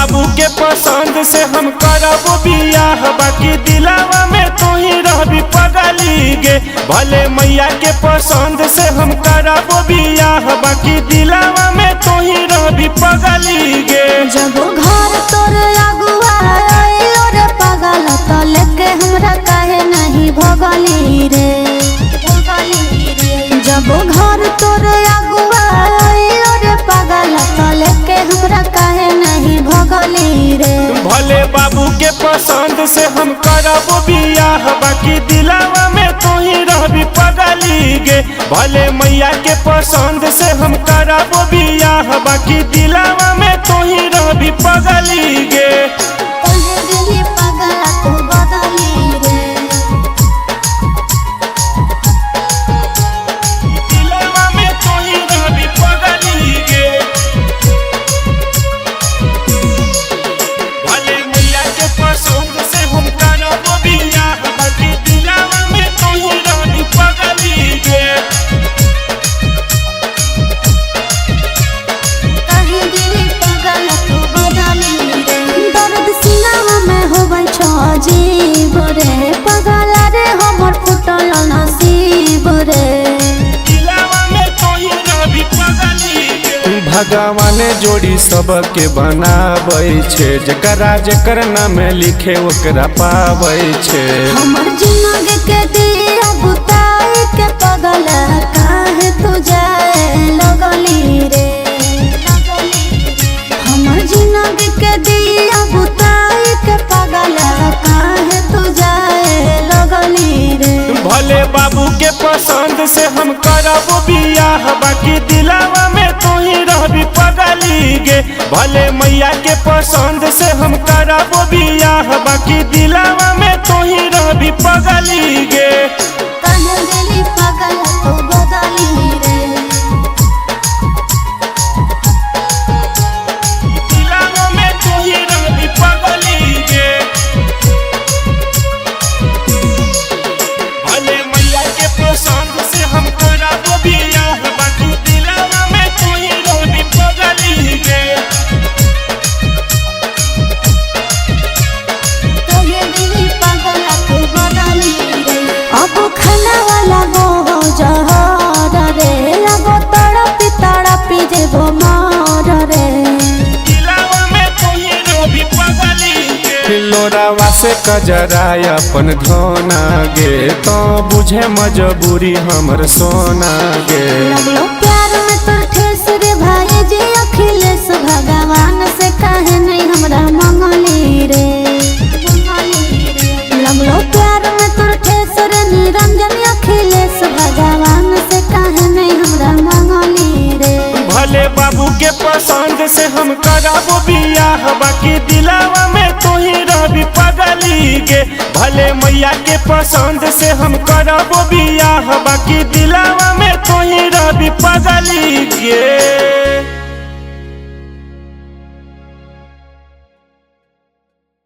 बाबू के पसंद से हम करब बियाह, बाकी दिलावा में तू ही रहबी पगली गे। भले मैया के पसंद से हम करब बियाह, बाकी दिलावा में तू ही रहबी पगली गे। जब घर तोर अगुआ आइलो रे पगल, तो लेके हमरा काहे नहीं भगली रे। जब घर तोर अगुआ आइलो रे पगल, तो लेके हमरा काहे नहीं भगली रे। भले बाबू के पसंद से हम करब बियाह, बाकी दिलावा में तू ही रहबी पगली गे। भले मैया के पसंद से हम करब बियाह, बाकी दिलावा में तू ही रहबी पगली गे। तोहे दिली पगल तू बदली रे। दिलावा में तू ही रहबी पगली गे। भले मैया के पसंद से हम करब बियाह, बाकी दिलावा में तू ही रहबी पगली गे। तोहे दिली पगल तू बदली रे। दर्द सीनावा में होबै छो अजीब रे। पगल रे हमर फुटल नसीब रे। भगवान जोड़ी सबके बनाबै छे, जकरा जकर नाम लिखे ओकरा पाबै छे। हमर जिंदगी के दिया बुताई के पगल काहे तू जाए लगली रे। हमर जिंदगी के दिया बुताई के पगल काहे तू जाए लगली रे। भले बाबू के पसंद से हम करब बियाह, बाकी दिलावा में तू ही रहबी पगली गे। भले मैया के पसंद से हम करब बियाह, बाकी दिलावा में तू ही रहबी पगली गे। तोहे दिली पगल तू बदली रे। दिलावा में तू ही रहबी पगली गे। भले मैया के पसंद से हम करब बियाह, बाकी दिलावा में तू ही रहबी पगली गे। तोहे दिली पगल तू बदली रे। अब खाना वाला गो जहर रे। लगो तड़पी तड़पी जेबो मार रे। दिलावा में तू ही रहबी पगली गे। लोरावा से कजराय अपन धोना गे, तो बुझे मजबूरी हमर सोना गे। लगलो प्यार में तोर ठेस रे भाई जी अखिलेश। भगवान से काहे नहीं हमरा मंगली रे। लगलो प्यार में तोर ठेस रे निरंजन अखिलेश। भगवान से काहे नहीं हमरा मंगली रे। भले बाबू के पसंद से हम करब बियाह, बाकी दिलावा में तू ही रहबी पगली गे। भले मैया के पसंद से हम करब बियाह, बाकी दिलावा में तू ही रहबी पगली गे।